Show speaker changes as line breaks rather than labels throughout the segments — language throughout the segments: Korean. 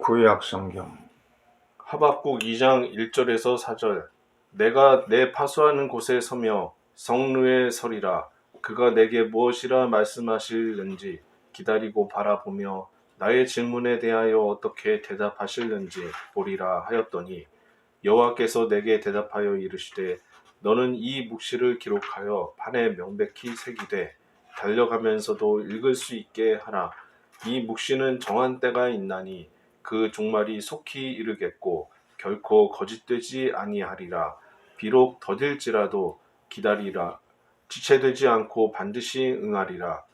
구약 성경
하박국 2장 1절에서 4절. 내가 내 파수하는 곳에 서며 성루에 서리라. 그가 내게 무엇이라 말씀하실는지 기다리고 바라보며 나의 질문에 대하여 어떻게 대답하실는지 보리라 하였더니, 여호와께서 내게 대답하여 이르시되, 너는 이 묵시를 기록하여 판에 명백히 새기되 달려가면서도 읽을 수 있게 하라. 이 묵시는 정한 때가 있나니 그 종말이 속히 이르겠고 결코 거짓되지 아니하리라. 비록 더딜지라도 기다리라. 지체되지 않고 반드시 응하리라.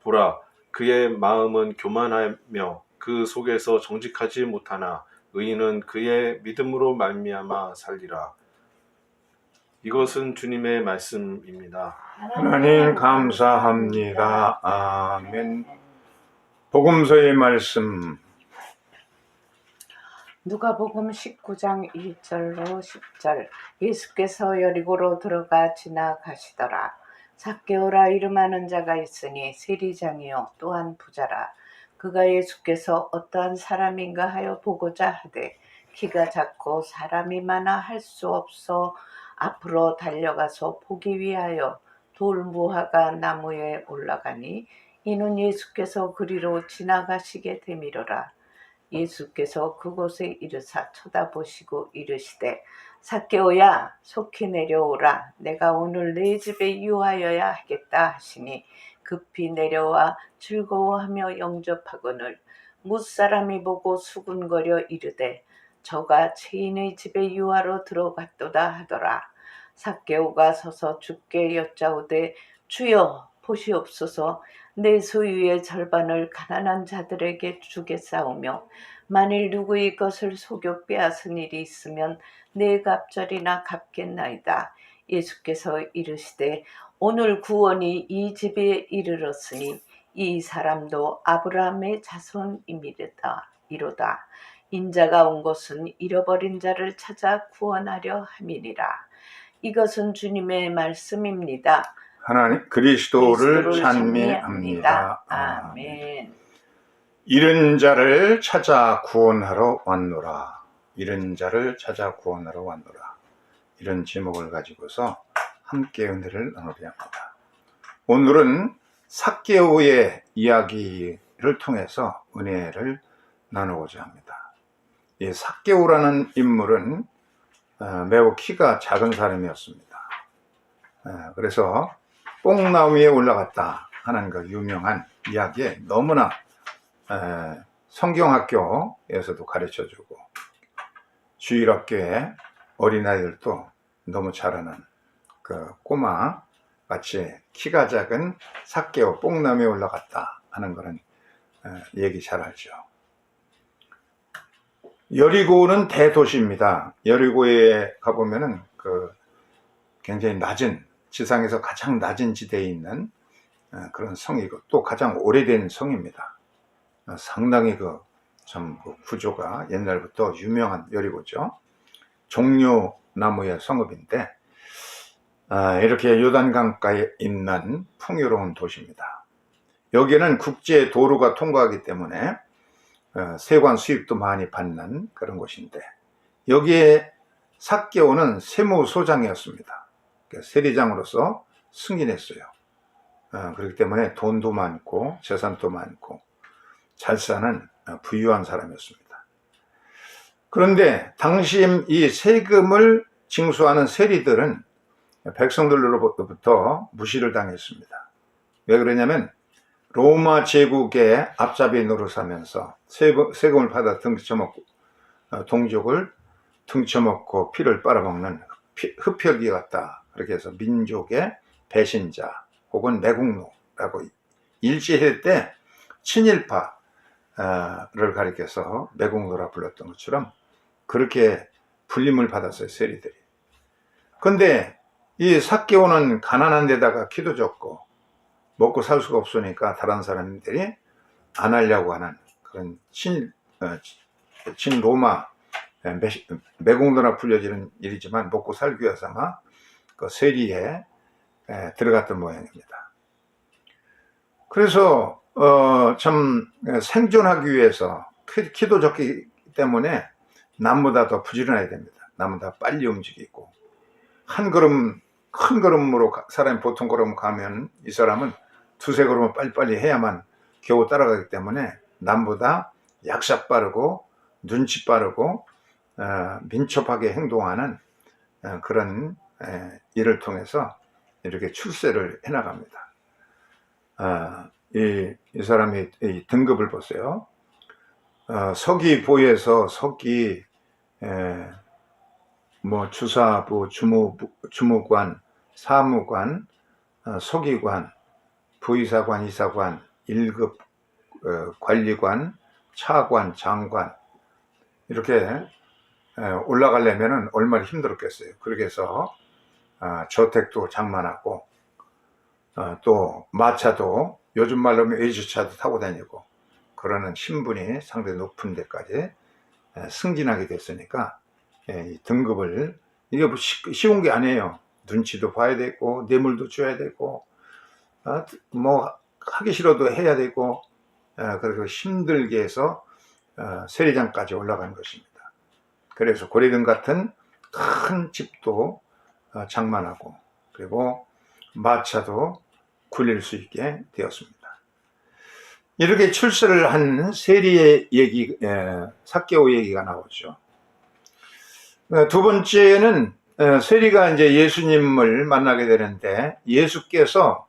보라, 그의 마음은 교만하며 그 속에서 정직하지 못하나 의인은 그의 믿음으로 말미암아 살리라. 이것은 주님의 말씀입니다.
하나님 감사합니다. 아멘. 복음서의 말씀
누가복음 19장 1절로 10절. 예수께서 여리고로 들어가 지나가시더라. 삭개오라 이름하는 자가 있으니 세리장이요 또한 부자라. 그가 예수께서 어떠한 사람인가 하여 보고자 하되 키가 작고 사람이 많아 할 수 없어 앞으로 달려가서 보기 위하여 돌무화과 나무에 올라가니 이는 예수께서 그리로 지나가시게 되미로라. 예수께서 그곳에 이르사 쳐다보시고 이르시되, 삭개오야 속히 내려오라. 내가 오늘 내 집에 유하여야 하겠다 하시니 급히 내려와 즐거워하며 영접하거늘 무사람이 보고 수군거려 이르되, 저가 죄인의 집에 유하러 들어갔도다 하더라. 삭개오가 서서 주께 여짜오되, 주여 보시옵소서. 내 소유의 절반을 가난한 자들에게 주겠사오며 만일 누구의 것을 속여 빼앗은 일이 있으면 내 갑절이나 갚겠나이다. 예수께서 이르시되, 오늘 구원이 이 집에 이르렀으니 이 사람도 아브라함의 자손이미로다. 인자가 온 것은 잃어버린 자를 찾아 구원하려 함이니라. 이것은 주님의 말씀입니다.
하나님 그리스도를 찬미합니다.
아멘.
잃은 자를 찾아 구원하러 왔노라. 잃은 자를 찾아 구원하러 왔노라. 이런 제목을 가지고서 함께 은혜를 나누려 합니다. 오늘은 삭개오의 이야기를 통해서 은혜를 나누고자 합니다. 이 삭개오라는 인물은 매우 키가 작은 사람이었습니다. 그래서 뽕나무에 올라갔다 하는 그 유명한 이야기에 너무나 성경학교에서도 가르쳐주고 주일학교에 어린아이들도 너무 잘하는 그 꼬마 같이 키가 작은 삭개오 뽕나무에 올라갔다 하는 그런 얘기 잘 알죠. 여리고는 대도시입니다. 여리고에 가보면은 그 굉장히 낮은, 지상에서 가장 낮은 지대에 있는 그런 성이고 또 가장 오래된 성입니다. 상당히 참 구조가 옛날부터 유명한 여리고죠. 종려나무의 성읍인데 이렇게 요단강가에 있는 풍요로운 도시입니다. 여기는 국제 도로가 통과하기 때문에 세관 수입도 많이 받는 그런 곳인데, 여기에 삭개오는 세무소장이었습니다. 세리장으로서 승진했어요. 그렇기 때문에 돈도 많고 재산도 많고 잘 사는 부유한 사람이었습니다. 그런데 당시 이 세금을 징수하는 세리들은 백성들로부터 무시를 당했습니다. 왜 그러냐면 로마 제국의 앞잡이 노릇하면서 세금을 받아 동족을 등쳐먹고 피를 빨아먹는 흡혈귀 같다. 그렇게 해서 민족의 배신자 혹은 매국노라고 일제시대 때 친일파를 가리켜서 매국노라 불렀던 것처럼 그렇게 불림을 받았어요, 세리들이. 근데 이 삭개오는 가난한 데다가 키도 적고 먹고 살 수가 없으니까 다른 사람들이 안 하려고 하는 그런 친로마 매국노라 불려지는 일이지만 먹고 살기 위해서 아마 그 세리에 들어갔던 모양입니다. 그래서 참 생존하기 위해서 키도 때문에 남보다 더 부지런해야 됩니다. 남보다 빨리 움직이고, 한 걸음, 큰 걸음으로 사람이 보통 걸음 가면 이 사람은 두세 걸음을 빨리빨리 해야만 겨우 따라가기 때문에 남보다 약삭 빠르고 눈치 빠르고 민첩하게 행동하는 그런 일을 통해서 이렇게 출세를 해나갑니다. 이 사람이 이 등급을 보세요. 서기보에서 서기, 뭐 주사부, 주무관, 사무관, 서기관, 부의사관, 이사관, 1급 관리관, 차관, 장관, 이렇게 올라가려면 얼마나 힘들었겠어요. 그렇게 해서 저택도 장만하고, 또 마차도 요즘 말로 하면 외제차도 타고 다니고, 그러는 신분이 상당히 높은 데까지 승진하게 됐으니까, 이 등급을, 이게 뭐 쉬운 게 아니에요. 눈치도 봐야 되고, 뇌물도 줘야 되고, 뭐 하기 싫어도 해야 되고, 그리고 힘들게 해서 세리장까지 올라가는 것입니다. 그래서 고리등 같은 큰 집도 장만하고, 그리고 마차도 굴릴 수 있게 되었습니다. 이렇게 출세를 한 세리의 얘기, 삭개오 얘기가 나오죠. 두 번째는 세리가 이제 예수님을 만나게 되는데, 예수께서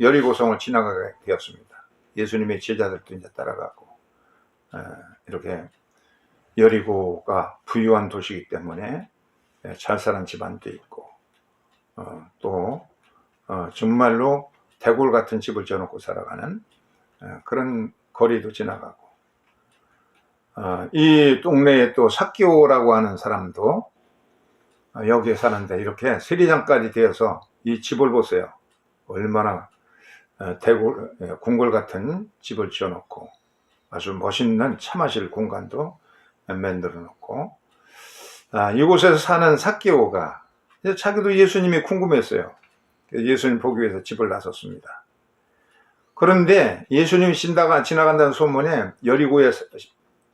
여리고성을 지나가게 되었습니다. 예수님의 제자들도 이제 따라가고, 이렇게 여리고가 부유한 도시이기 때문에 잘 사는 집안도 있고, 또 정말로 대골 같은 집을 지어놓고 살아가는 그런 거리도 지나가고, 이 동네에 또 삭개오라고 하는 사람도 여기에 사는데, 이렇게 세리장까지 되어서 이 집을 보세요. 얼마나 대골, 궁궐 같은 집을 지어놓고 아주 멋있는 차 마실 공간도 만들어 놓고, 이곳에서 사는 삭개오가 자기도 예수님이 궁금했어요. 예수님 보기 위해서 집을 나섰습니다. 그런데 예수님이 지나간다는 소문에 여리고의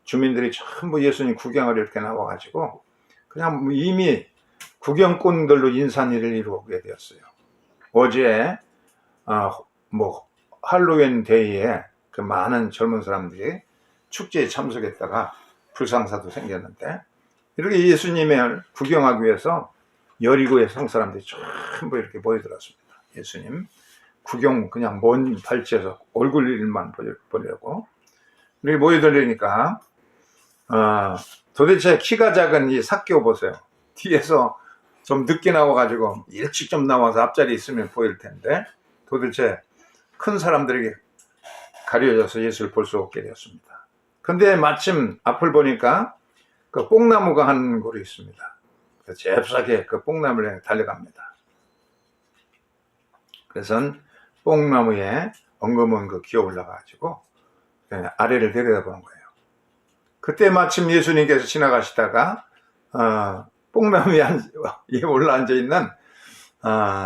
주민들이 전부 예수님 구경하러 이렇게 나와가지고 그냥 이미 구경꾼들로 인산일을 이루게 되었어요. 어제 뭐 할로윈 데이에 그 많은 젊은 사람들이 축제에 참석했다가 불상사도 생겼는데, 이렇게 예수님을 구경하기 위해서 여리고의 성사람들이 전부 이렇게 모여들었습니다. 예수님 구경 그냥 먼 발치에서 얼굴일만 보려고 이렇게 모여들으니까, 도대체 키가 작은 이 삭개오 보세요. 뒤에서 좀 늦게 나와가지고 일찍 좀 나와서 앞자리에 있으면 보일 텐데, 도대체 큰 사람들에게 가려져서 예수를 볼 수 없게 되었습니다. 근데 마침 앞을 보니까 그 뽕나무가 한 그루 있습니다. 잽싸게 그 뽕나무를 향해 달려갑니다. 그래서 뽕나무에 엉금엉금 기어 올라가가지고 아래를 내려다보는 거예요. 그때 마침 예수님께서 지나가시다가 뽕나무 위에 올라앉아 있는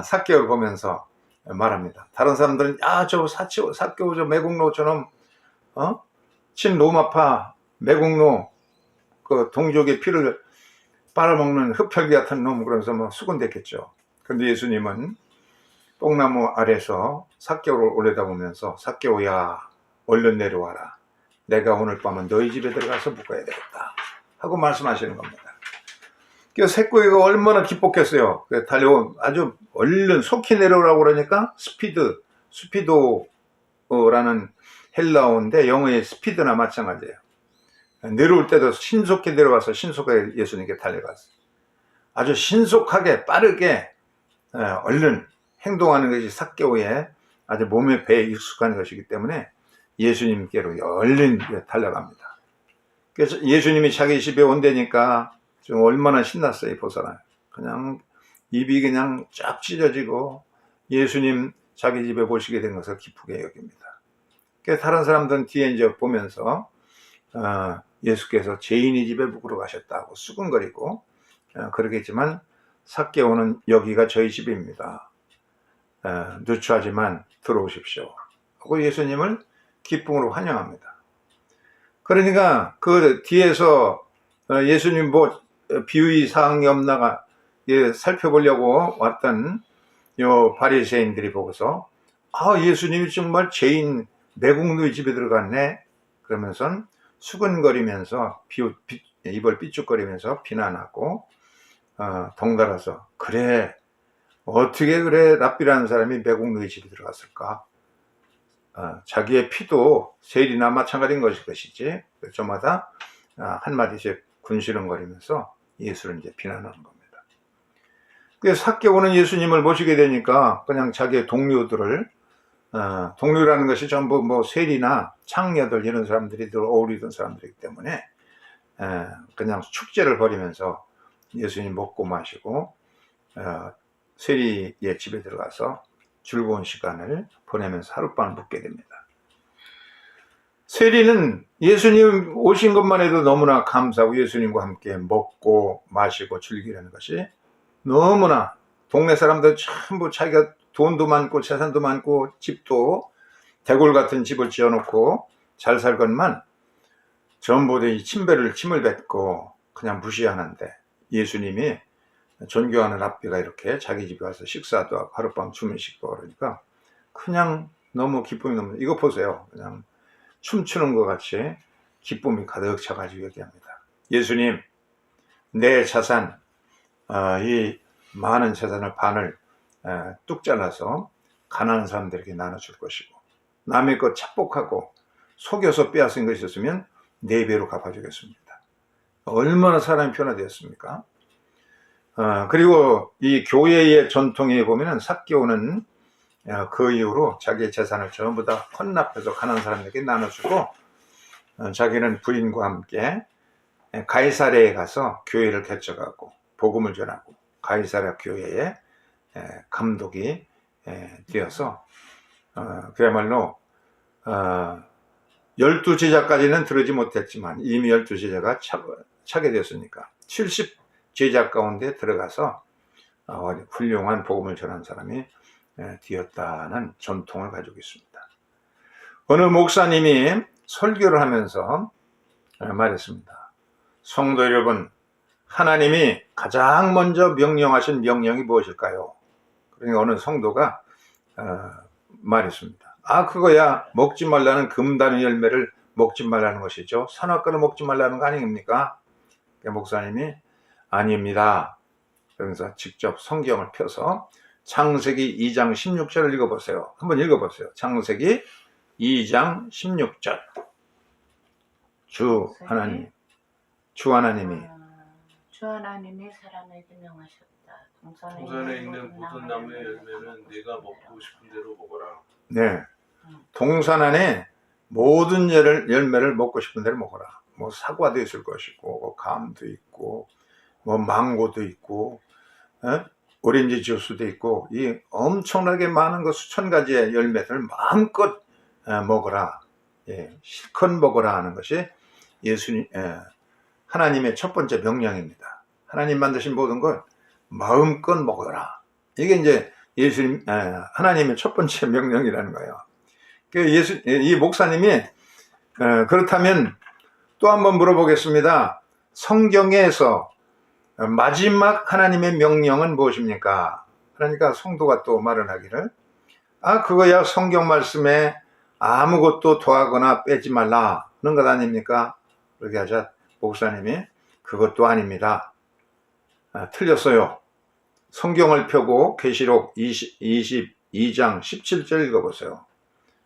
삭개오를 보면서 말합니다. 다른 사람들은 저 삭개오 저 매국노처럼 친로마파 매국노 그 동족의 피를 빨아먹는 흡혈귀 같은 놈, 그러면서 뭐 수군댔겠죠. 근데 예수님은 뽕나무 아래서 삭개오를 올려다보면서, 삭개오야 얼른 내려와라. 내가 오늘 밤은 너희 집에 들어가서 묵어야 되겠다 하고 말씀하시는 겁니다. 그래서 삭개오가 얼마나 기뻤겠어요. 달려온 아주 얼른 속히 내려오라고 그러니까 스피도라는 헬라어인데 영어의 스피드나 마찬가지예요. 내려올 때도 신속히 내려와서 신속하게 예수님께 달려갔어요. 아주 신속하게 빠르게 얼른 행동하는 것이 삭개오의 아주 몸에 배에 익숙한 것이기 때문에 예수님께로 얼른 달려갑니다. 그래서 예수님이 자기 집에 온다니까 좀 얼마나 신났어요. 이 보살은 그냥 입이 그냥 쫙 찢어지고 예수님 자기 집에 모시게 된 것을 기쁘게 여깁니다. 그래서 다른 사람들은 뒤에 이제 보면서 예수께서 죄인의 집에 묵으러 가셨다고 수근거리고 그러겠지만, 삭개오는 여기가 저희 집입니다. 누추하지만 들어오십시오 하고 예수님을 기쁨으로 환영합니다. 그러니까 그 뒤에서 예수님 뭐 비의 사항이 없나가 살펴보려고 왔던 요 바리새인들이 보고서 예수님이 정말 죄인 매국노의 집에 들어갔네 그러면서 수근거리면서 입을 삐죽거리면서 비난하고 덩달아서 그래 어떻게 그래 랍비라는 사람이 매국노의 집에 들어갔을까? 자기의 피도 세일이나 마찬가지인 것이지 저마다 한마디씩 군시렁거리면서 예수를 이제 비난하는 겁니다. 그 삭개오는 예수님을 모시게 되니까 그냥 자기의 동료들을 동료라는 것이 전부 뭐 세리나 창녀들 이런 사람들이 늘 어울리던 사람들이기 때문에 그냥 축제를 벌이면서 예수님 먹고 마시고 세리의 집에 들어가서 즐거운 시간을 보내면서 하룻밤을 묵게 됩니다. 세리는 예수님 오신 것만 해도 너무나 감사하고 예수님과 함께 먹고 마시고 즐기려는 것이 너무나 동네 사람들 전부 자기가 돈도 많고 재산도 많고 집도 대골 같은 집을 지어놓고 잘 살건만 전부 다 이 침을 뱉고 그냥 무시하는데 예수님이 존경하는 랍비가 이렇게 자기 집에 와서 식사도 하고 하룻밤 주무시고 그러니까 그냥 너무 기쁨이 너무 이거 보세요. 그냥 춤추는 것 같이 기쁨이 가득 차가지고 얘기합니다. 예수님 내 자산 이 많은 재산을 반을 뚝 잘라서 가난한 사람들에게 나눠줄 것이고 남의 것 착복하고 속여서 빼앗은 것이 있었으면 4배로 갚아주겠습니다. 얼마나 사람이 변화되었습니까? 그리고 이 교회의 전통에 보면은 삭개오는 그 이후로 자기의 재산을 전부 다 헌납해서 가난한 사람들에게 나눠주고 자기는 부인과 함께 가이사랴에 가서 교회를 개척하고 복음을 전하고 가이사랴 교회의 감독이 되어서 그야말로 12제자까지는 들으지 못했지만 이미 12제자가 차게 되었으니까 70제자 가운데 들어가서 훌륭한 복음을 전한 사람이 되었다는 전통을 가지고 있습니다. 어느 목사님이 설교를 하면서 말했습니다. 성도 여러분, 하나님이 가장 먼저 명령하신 명령이 무엇일까요? 그러니까 어느 성도가 말했습니다. 그거야 먹지 말라는 금단의 열매를 먹지 말라는 것이죠. 선악과를 먹지 말라는 거 아닙니까? 목사님이 아닙니다. 그래서 직접 성경을 펴서 창세기 2장 16절을 읽어보세요. 한번 읽어보세요. 창세기 2장 16절. 주 하나님이
주 하나님이 사람에게 명하셨다.
동산에 있는 모든 나무의 열매는 네가 먹고 싶은 대로 먹어라.
네. 동산 안에 모든 열매를 먹고 싶은 대로 먹어라. 뭐 사과도 있을 것이고, 뭐 감도 있고, 뭐 망고도 있고, 오렌지 주스도 있고, 이 엄청나게 많은 수천 가지의 열매들을 마음껏 먹어라. 실컷 먹어라 하는 것이 하나님의 첫 번째 명령입니다. 하나님 만드신 모든 걸 마음껏 먹어라. 이게 이제 하나님의 첫 번째 명령이라는 거예요. 이 목사님이 그렇다면 또 한번 물어보겠습니다. 성경에서 마지막 하나님의 명령은 무엇입니까? 그러니까 성도가 또 말을 하기를 그거야 성경 말씀에 아무것도 더하거나 빼지 말라 하는 것 아닙니까? 그렇게 하자 목사님이 그것도 아닙니다. 틀렸어요. 성경을 펴고 계시록 22장 17절 읽어보세요.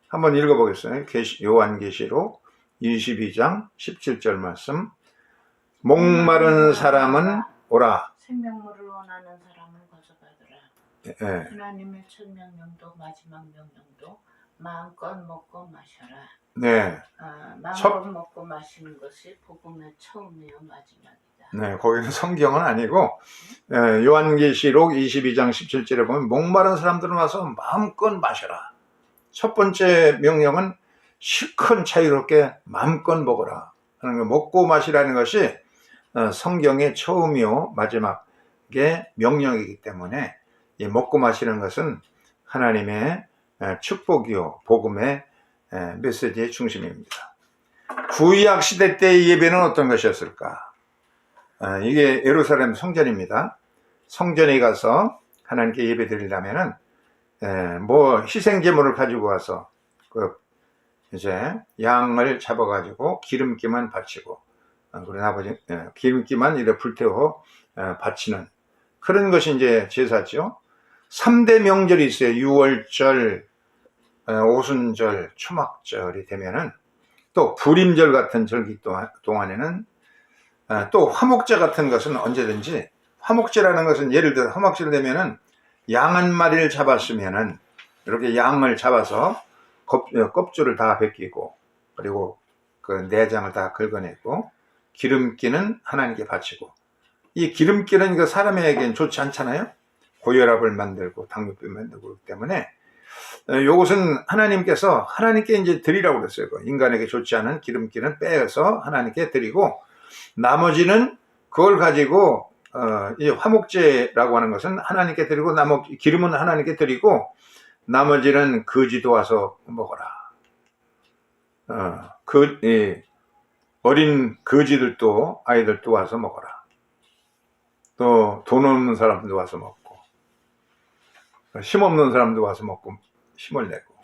한번 읽어보겠어요. 요한계시록 22장 17절 말씀. 목마른 사람은 오라.
생명물을 원하는 사람은 거저가더라. 하나님의 첫 명령도 마지막 명령도 마음껏 먹고 마셔라.
네.
마음껏 먹고 마시는 것이 복음의 처음이요 마지막이다.
네, 거기는 성경은 아니고 요한계시록 22장 17절에 보면 목마른 사람들은 와서 마음껏 마셔라. 첫 번째 명령은 실컷 자유롭게 마음껏 먹어라 하는 거. 먹고 마시라는 것이 성경의 처음이요 마지막의 명령이기 때문에 이 먹고 마시는 것은 하나님의 축복이요 복음의 메시지의 중심입니다. 구약 시대 때의 예배는 어떤 것이었을까? 이게 예루살렘 성전입니다. 성전에 가서 하나님께 예배 드리려면은 뭐 희생 제물을 가지고 와서 이제 양을 잡아가지고 기름기만 바치고 그리고 나머지 기름기만 이렇게 불태워 바치는 그런 것이 이제 제사죠. 3대 명절이 있어요. 유월절, 오순절, 초막절이 되면은 또 불임절 같은 절기 동안에는 또 화목제 같은 것은 언제든지 화목제라는 것은 예를 들어 화목제를 되면은 양 한 마리를 잡았으면은 이렇게 양을 잡아서 껍질을 다 벗기고 그리고 그 내장을 다 긁어내고 기름기는 하나님께 바치고 이 기름기는 그 사람에게는 좋지 않잖아요. 고혈압을 만들고 당뇨병 만들고 그렇기 때문에 이것은 하나님께서 하나님께 이제 드리라고 그랬어요. 인간에게 좋지 않은 기름기는 빼서 하나님께 드리고 나머지는 그걸 가지고 이 화목제라고 하는 것은 하나님께 드리고 기름은 하나님께 드리고 나머지는 거지도 와서 먹어라. 어린 거지들도 아이들도 와서 먹어라. 또 돈 없는 사람도 와서 먹고 힘 없는 사람도 와서 먹고 힘을 내고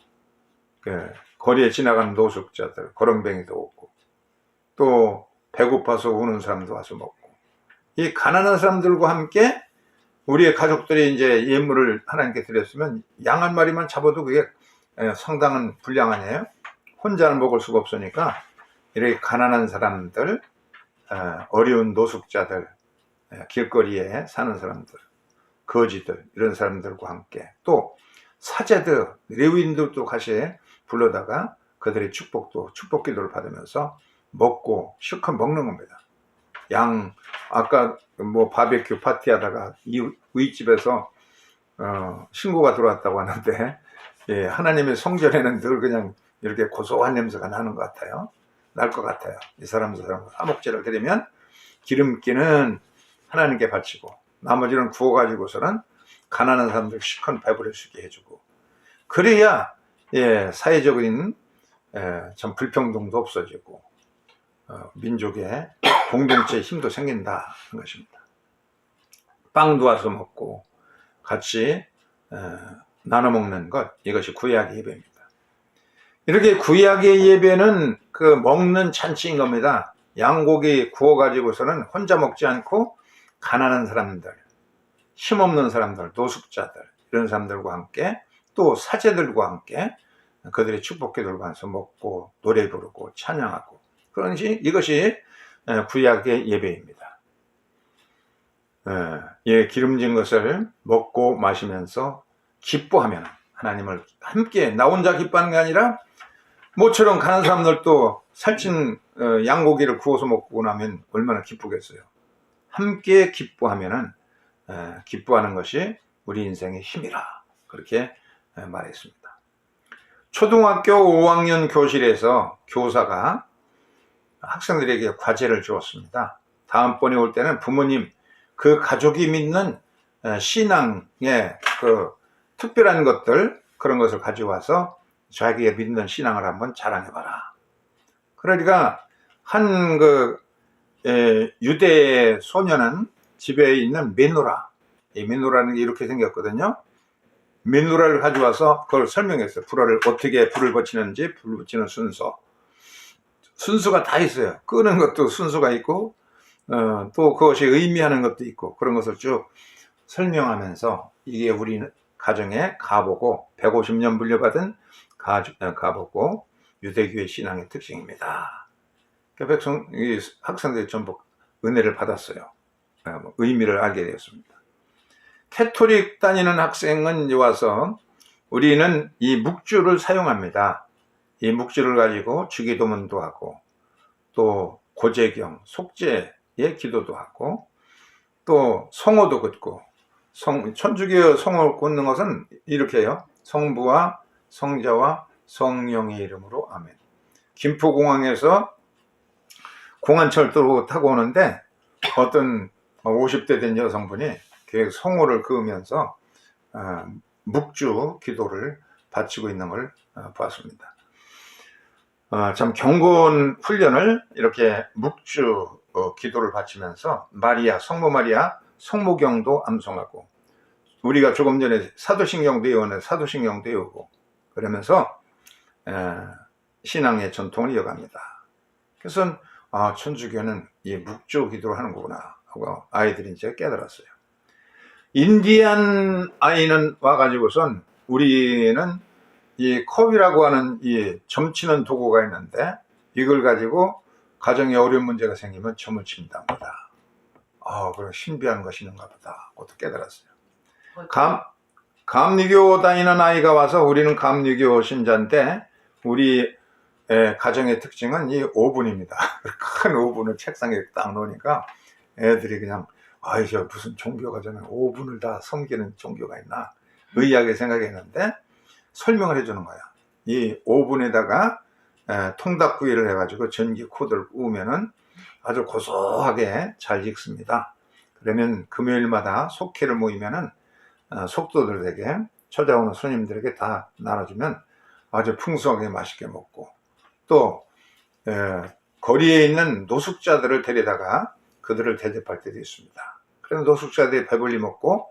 거리에 지나가는 노숙자들 거렁뱅이도 오고 또 배고파서 우는 사람도 와서 먹고 이 가난한 사람들과 함께 우리의 가족들이 이제 예물을 하나님께 드렸으면 양 한 마리만 잡아도 그게 상당한 분량 아니에요? 혼자는 먹을 수가 없으니까 이렇게 가난한 사람들, 어려운 노숙자들, 길거리에 사는 사람들, 거지들 이런 사람들과 함께 또 사제들, 레위인들도 같이 불러다가 그들의 축복 기도를 받으면서 먹고 실컷 먹는 겁니다. 아까 뭐 바베큐 파티하다가 이 집에서 신고가 들어왔다고 하는데 하나님의 성전에는 늘 그냥 이렇게 고소한 냄새가 나는 것 같아요. 날 것 같아요. 이 사람 화목제를 드리면 기름기는 하나님께 바치고 나머지는 구워가지고서는 가난한 사람들 실컷 배부를 수 있게 해주고 그래야 사회적인 참 불평등도 없어지고 민족의 공동체의 힘도 생긴다 하는 것입니다. 빵도 와서 먹고 같이 나눠 먹는 것, 이것이 구약의 예배입니다. 이렇게 구약의 예배는 그 먹는 잔치인 겁니다. 양고기 구워가지고서는 혼자 먹지 않고 가난한 사람들, 힘없는 사람들, 노숙자들 이런 사람들과 함께 또 사제들과 함께 그들의 축복기도를 받아서 먹고 노래 부르고 찬양하고 그런지 이것이 구약의 예배입니다. 기름진 것을 먹고 마시면서 기뻐하면 하나님을 함께 나 혼자 기뻐하는 게 아니라 모처럼 가는 사람들도 살찐 양고기를 구워서 먹고 나면 얼마나 기쁘겠어요. 함께 기뻐하면은 기뻐하는 것이 우리 인생의 힘이라 그렇게 말했습니다. 초등학교 5학년 교실에서 교사가 학생들에게 과제를 주었습니다. 다음번에 올 때는 부모님 그 가족이 믿는 신앙의 그 특별한 것들 그런 것을 가져와서 자기의 믿는 신앙을 한번 자랑해봐라. 그러니까 한 유대 소녀는 집에 있는 메노라, 이 메노라는 게 이렇게 생겼거든요. 메노라를 가져와서 그걸 설명했어요. 어떻게 불을 붙이는지, 불 붙이는 순수가 다 있어요. 끄는 것도 순수가 있고 또 그것이 의미하는 것도 있고 그런 것을 쭉 설명하면서 이게 우리 가정의 가보고 150년 물려받은 가보고 유대교의 신앙의 특징입니다. 학생들이 전부 은혜를 받았어요. 의미를 알게 되었습니다. 캐토릭 다니는 학생은 와서 우리는 이 묵주를 사용합니다. 이 묵주를 가지고 주기도문도 하고 또 고재경, 속죄의 기도도 하고 또 성호도 긋고 천주교 성호를 긋는 것은 이렇게 해요. 성부와 성자와 성령의 이름으로 아멘. 김포공항에서 공안철도로 타고 오는데 어떤 50대 된 여성분이 성호를 그으면서 묵주 기도를 바치고 있는 걸 봤습니다. 참 경건 훈련을 이렇게 묵주 기도를 바치면서 마리아, 성모 마리아 성모경도 암송하고, 우리가 조금 전에 사도신경도 외우는 사도신경도 외우고, 그러면서 신앙의 전통을 이어갑니다. 그래서 천주교는 이 묵주 기도를 하는 거구나 하고 아이들이 이제 깨달았어요. 인디안 아이는 와가지고선 우리는 이 컵이라고 하는 이 점치는 도구가 있는데, 이걸 가지고 가정에 어려운 문제가 생기면 점을 친답니다. 그런 신비한 것이 있는가 보다. 그것도 깨달았어요. 감리교 다니는 아이가 와서, 우리는 감리교 신자인데 우리 가정의 특징은 이 오븐입니다. 큰 오븐을 책상에 딱 놓으니까 애들이 그냥 저 무슨 종교가 저는 오븐을 다 섬기는 종교가 있나 의아하게 생각했는데, 설명을 해주는 거야. 이 오븐에다가 통닭구이를 해가지고 전기 코드를 끄우면은 아주 고소하게 잘 익습니다. 그러면 금요일마다 속회를 모이면은 속도들에게, 찾아오는 손님들에게 다 나눠주면 아주 풍성하게 맛있게 먹고, 또 거리에 있는 노숙자들을 데려다가 그들을 대접할 때도 있습니다. 그래서 노숙자들이 배불리 먹고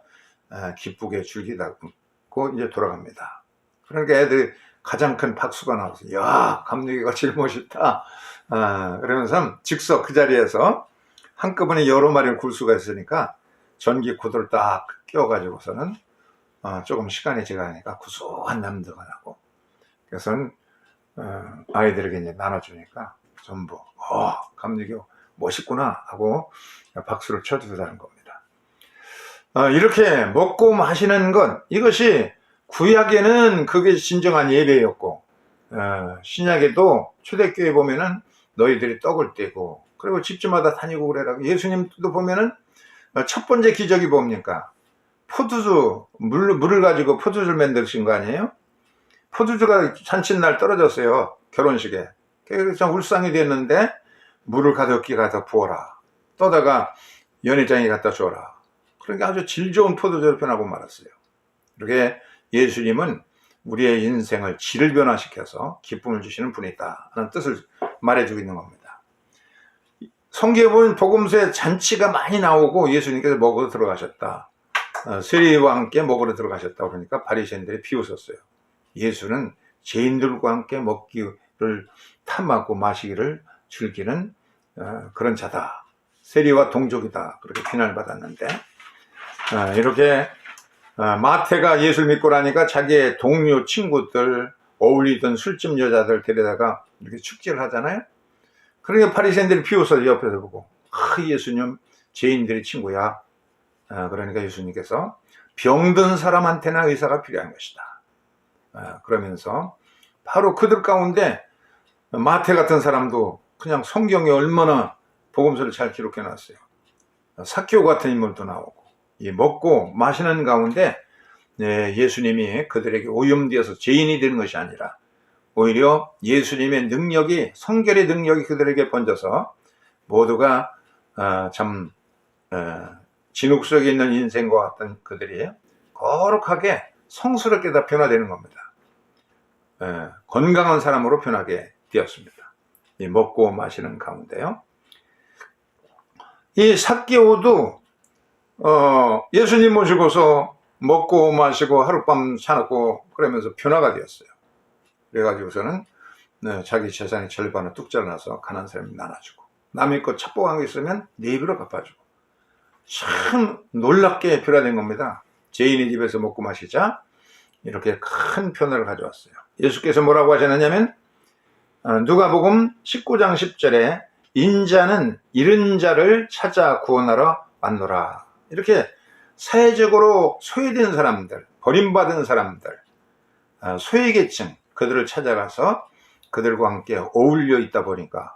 기쁘게 즐기다고 이제 돌아갑니다. 그러니까 애들 가장 큰 박수가 나와서, 야, 감리교가 제일 멋있다. 그러면서 즉석 그 자리에서 한꺼번에 여러 마리를 굴 수가 있으니까 전기 코드를 딱 끼워가지고서는 조금 시간이 지나니까 구수한 냄새가 나고, 그래서 아이들에게 이제 나눠주니까 전부 감리교 멋있구나 하고 박수를 쳐주다는 겁니다. 이렇게 먹고 마시는 것, 이것이 구약에는 그게 진정한 예배였고, 신약에도 초대교회 보면은 너희들이 떡을 떼고, 그리고 집집마다 다니고 그래라고. 예수님도 보면은 첫 번째 기적이 뭡니까? 포도주, 물을 가지고 포도주를 만드신 거 아니에요? 포도주가 잔칫날 떨어졌어요, 결혼식에. 그래서 울상이 됐는데 물을 가득히 가서 부어라, 떠다가 연회장에 갖다 줘라. 그러니까 아주 질 좋은 포도주로 변하고 말았어요. 이렇게 예수님은 우리의 인생을 질을 변화시켜서 기쁨을 주시는 분이다 하는 뜻을 말해주고 있는 겁니다. 성경에 보면 복음서에 잔치가 많이 나오고 예수님께서 먹으러 들어가셨다, 세리와 함께 먹으러 들어가셨다 그러니까 바리새인들이 비웃었어요. 예수는 죄인들과 함께 먹기를 탐하고 마시기를 즐기는 그런 자다, 세리와 동족이다, 그렇게 비난을 받았는데, 이렇게 마태가 예수를 믿고 나니까 자기의 동료 친구들, 어울리던 술집 여자들 데려다가 이렇게 축제를 하잖아요. 그러니까 바리새인들이 비웃어 옆에서 보고, 예수님 죄인들의 친구야. 그러니까 예수님께서 병든 사람한테나 의사가 필요한 것이다. 그러면서 바로 그들 가운데 마태 같은 사람도 그냥 성경에 얼마나 복음서를 잘 기록해 놨어요. 삭개오 같은 인물도 나오고, 이 먹고 마시는 가운데 예수님이 그들에게 오염되어서 죄인이 되는 것이 아니라 오히려 예수님의 능력이, 성결의 능력이 그들에게 번져서 모두가 참 진흙 속에 있는 인생과 같은 그들이 거룩하게 성스럽게 다 변화되는 겁니다. 건강한 사람으로 변하게 되었습니다. 이 먹고 마시는 가운데요. 이 삭개오도 예수님 모시고서 먹고 마시고 하룻밤 사놓고 그러면서 변화가 되었어요. 그래가지고서는 자기 재산의 절반을 뚝 잘라서 가난한 사람이 나눠주고, 남의 것 첩보한 거 있으면 네 배로 갚아주고, 참 놀랍게 변화된 겁니다. 죄인의 집에서 먹고 마시자 이렇게 큰 변화를 가져왔어요. 예수께서 뭐라고 하셨느냐면 누가복음 19장 10절에 인자는 잃은 자를 찾아 구원하러 왔노라. 이렇게 사회적으로 소외된 사람들, 버림받은 사람들, 소외계층, 그들을 찾아가서 그들과 함께 어울려 있다 보니까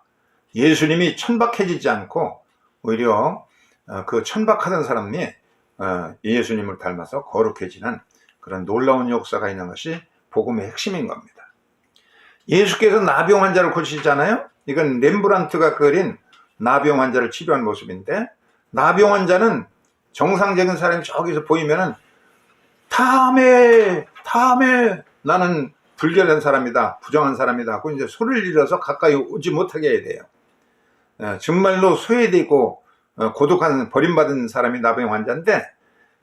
예수님이 천박해지지 않고 오히려 그 천박하던 사람이 예수님을 닮아서 거룩해지는 그런 놀라운 역사가 있는 것이 복음의 핵심인 겁니다. 예수께서 나병 환자를 고치시잖아요. 이건 렘브란트가 그린 나병 환자를 치료한 모습인데, 나병 환자는 정상적인 사람이 저기서 보이면은 탐해 나는 불결한 사람이다, 부정한 사람이다 하고 이제 소리를 질러서 가까이 오지 못하게 해야 돼요. 정말로 소외되고 고독한 버림받은 사람이 나병 환자인데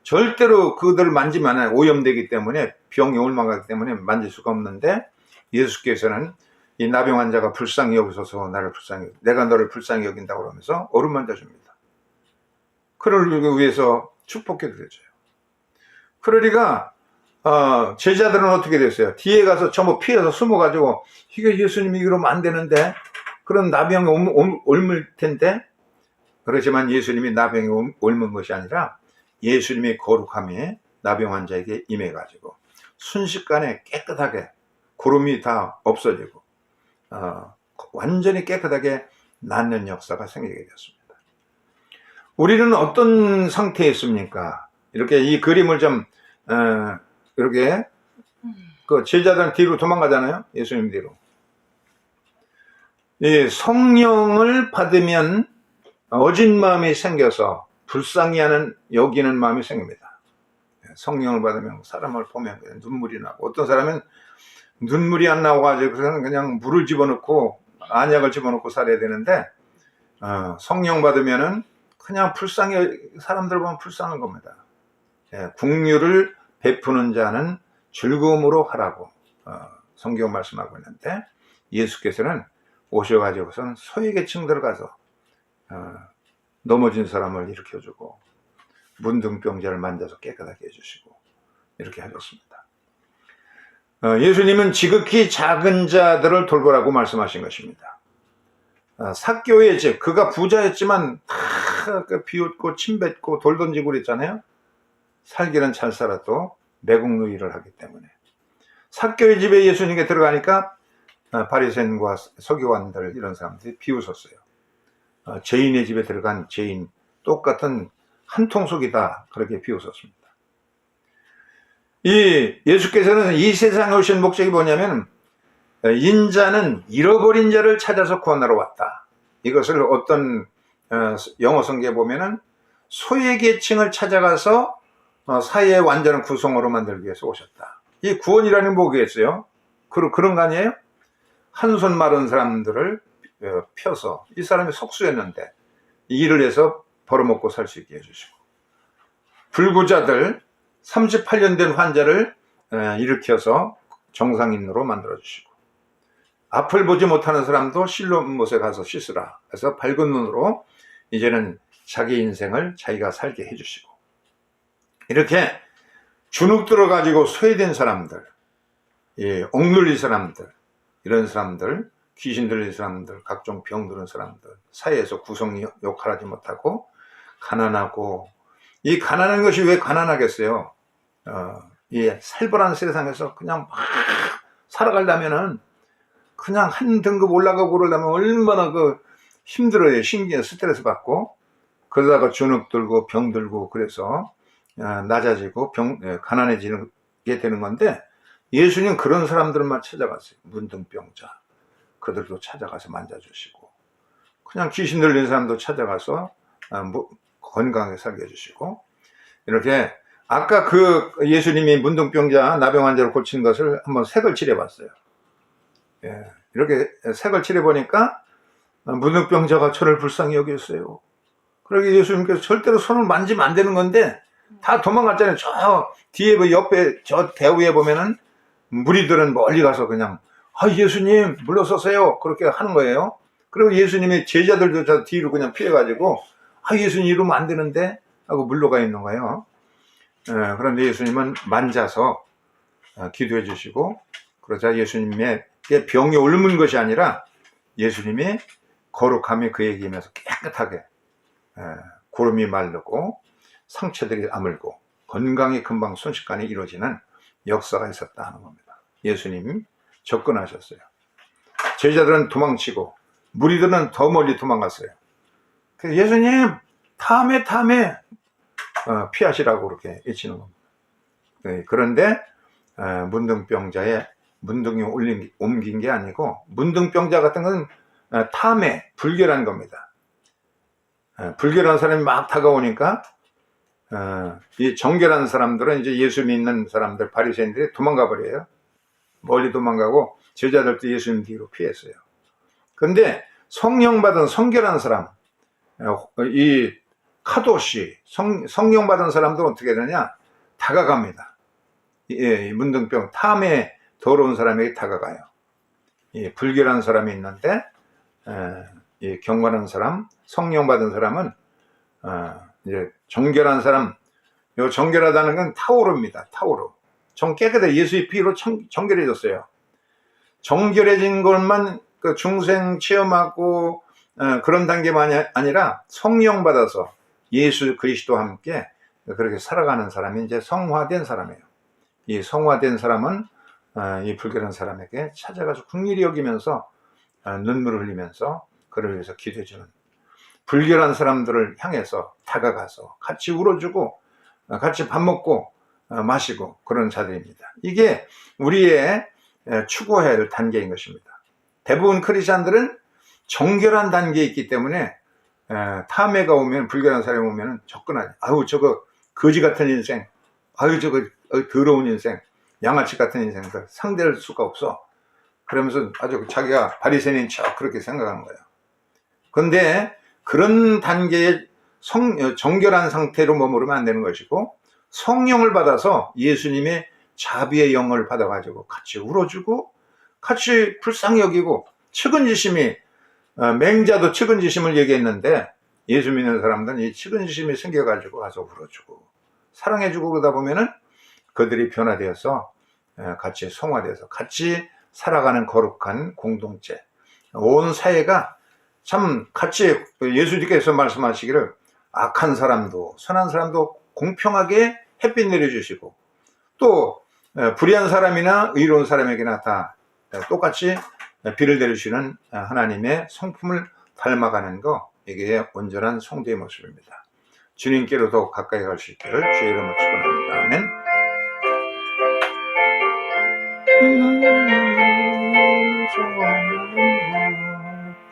절대로 그들을 만지면 오염되기 때문에 병이 옮아가기 때문에 만질 수가 없는데, 예수께서는 이 나병 환자가 불쌍히 여기소서 나를 불쌍히, 내가 너를 불쌍히 여긴다고 그러면서 어루만져 줍니다. 그를 위해서 축복해 드려줘요. 그러니까 제자들은 어떻게 됐어요? 뒤에 가서 전부 피해서 숨어가지고, 이게 예수님이 이러면 안 되는데, 그런 나병이 옮을 텐데. 그렇지만 예수님이 나병이 옮은 것이 아니라 예수님의 거룩함이 나병 환자에게 임해가지고 순식간에 깨끗하게 고름이 다 없어지고 완전히 깨끗하게 낫는 역사가 생기게 되었습니다. 우리는 어떤 상태에 있습니까? 이렇게 이 그림을 좀 이렇게 그 제자들은 뒤로 도망가잖아요. 예수님 뒤로. 이 성령을 받으면 어진 마음이 생겨서 불쌍히 하는 여기는 마음이 생깁니다. 성령을 받으면 사람을 보면 그냥 눈물이 나고, 어떤 사람은 눈물이 안 나와가지고 그냥 물을 집어넣고 안약을 집어넣고 살아야 되는데, 성령 받으면은 그냥 불쌍히, 사람들 보면 불쌍한 겁니다. 긍휼을 베푸는 자는 즐거움으로 하라고 성경 말씀하고 있는데, 예수께서는 오셔가지고선 소외계층 들어가서 넘어진 사람을 일으켜주고 문둥병자를 만져서 깨끗하게 해주시고 이렇게 하셨습니다. 예수님은 지극히 작은 자들을 돌보라고 말씀하신 것입니다. 삭개오의 집, 그가 부자였지만 다 비웃고 침뱉고 돌 던지고 그랬잖아요. 살기는 잘 살아도 매국노일을 하기 때문에. 삭개오의 집에 예수님께 들어가니까 바리새인과 서기관들 이런 사람들이 비웃었어요. 죄인의 집에 들어간 죄인, 똑같은 한통속이다, 그렇게 비웃었습니다. 이 예수께서는 이 세상에 오신 목적이 뭐냐면, 인자는 잃어버린 자를 찾아서 구원하러 왔다. 이것을 어떤 영어 성경에 보면은 소외계층을 찾아가서 사회의 완전한 구성으로 만들기 위해서 오셨다. 이 구원이라는 게 뭐겠어요? 그런 거 아니에요? 한 손 마른 사람들을 펴서, 이 사람이 속수였는데 일을 해서 벌어먹고 살 수 있게 해주시고, 불구자들 38년 된 환자를 일으켜서 정상인으로 만들어주시고, 앞을 보지 못하는 사람도 실로못에 가서 씻으라 해서 밝은 눈으로 이제는 자기 인생을 자기가 살게 해주시고, 이렇게 주눅 들어가지고 소외된 사람들, 억눌린 사람들, 이런 사람들, 귀신 들린 사람들, 각종 병 들은 사람들, 사회에서 구성 역할하지 못하고 가난하고, 이 가난한 것이 왜 가난하겠어요? 이 살벌한 세상에서 그냥 막 살아가려면은, 그냥 한 등급 올라가고 그러려면 얼마나 힘들어요. 신기해, 스트레스 받고. 그러다가 주눅 들고 병 들고 그래서 낮아지고 가난해지게 되는 건데, 예수님 그런 사람들만 찾아갔어요. 문둥병자, 그들도 찾아가서 만져주시고, 그냥 귀신 들린 사람도 찾아가서 건강하게 살게 해주시고, 이렇게 아까 예수님이 문둥병자, 나병 환자를 고친 것을 한번 색을 칠해봤어요. 이렇게 색을 칠해보니까 문둥병자가 저를 불쌍히 여겼어요. 그러게 예수님께서 절대로 손을 만지면 안 되는 건데 다 도망갔잖아요. 저 뒤에 옆에 저 대우에 보면은 무리들은 멀리 가서 그냥 예수님 물러서세요, 그렇게 하는 거예요. 그리고 예수님의 제자들도 저 뒤로 그냥 피해가지고 예수님 이러면 안 되는데 하고 물러가 있는 거예요. 그런데 예수님은 만져서 기도해 주시고, 그러자 예수님의 병이 옮은 것이 아니라 예수님의 거룩함이 그에게 임해서 깨끗하게 고름이 마르고 상처들이 아물고 건강이 금방 순식간에 이루어지는 역사가 있었다 하는 겁니다. 예수님이 접근하셨어요. 제자들은 도망치고 무리들은 더 멀리 도망갔어요. 그래서 예수님 다음에 피하시라고 그렇게 외치는 겁니다. 그런데 문둥병자의 문둥이 옮긴 게 아니고, 문둥병자 같은 건 탐에 불결한 겁니다. 불결한 사람이 막 다가오니까 이 정결한 사람들은, 이제 예수 믿는 사람들, 바리새인들이 도망가 버려요. 멀리 도망가고 제자들도 예수님 뒤로 피했어요. 근데 성령 받은 성결한 사람, 이 카도시, 성령 받은 사람도 어떻게 되냐? 다가갑니다. 이 문둥병, 탐에 더러운 사람에게 다가가요. 이 불결한 사람이 있는데, 이 경건한 사람, 성령 받은 사람은, 이제 정결한 사람, 요 정결하다는 건 타오르입니다. 타오르. 깨끗해. 예수의 피로 정결해졌어요. 정결해진 것만 그 중생 체험하고 그런 단계만이 아니라 성령 받아서 예수 그리스도와 함께 그렇게 살아가는 사람이 이제 성화된 사람이에요. 이 성화된 사람은 이 불결한 사람에게 찾아가서 긍휼히 여기면서 눈물을 흘리면서 그를 위해서 기도해주는, 불결한 사람들을 향해서 다가가서 같이 울어주고 같이 밥 먹고 마시고 그런 자들입니다. 이게 우리의 추구해야 할 단계인 것입니다. 대부분 크리스찬들은 정결한 단계에 있기 때문에 탐해가 오면, 불결한 사람이 오면 접근하지. 아유 저거 거지 같은 인생, 아유 저거 더러운 인생, 양아치 같은 인생들 상대할 수가 없어. 그러면서 아주 자기가 바리새인인 척 그렇게 생각하는 거예요. 그런데 그런 단계의 정결한 상태로 머무르면 안 되는 것이고, 성령을 받아서 예수님의 자비의 영을 받아가지고 같이 울어주고 같이 불쌍히 여기고, 측은지심이, 맹자도 측은지심을 얘기했는데 예수 믿는 사람들은 이 측은지심이 생겨가지고 가서 울어주고 사랑해주고 그러다 보면은 그들이 변화되어서 같이 성화돼서 같이 살아가는 거룩한 공동체, 온 사회가 참 같이, 예수님께서 말씀하시기를 악한 사람도 선한 사람도 공평하게 햇빛 내려주시고, 또 불의한 사람이나 의로운 사람에게나 다 똑같이 비를 내려주시는 하나님의 성품을 닮아가는 거, 이게 온전한 성도의 모습입니다. 주님께로 더 가까이 갈 수 있기를 주의 이름으로 축원합니다. 아멘.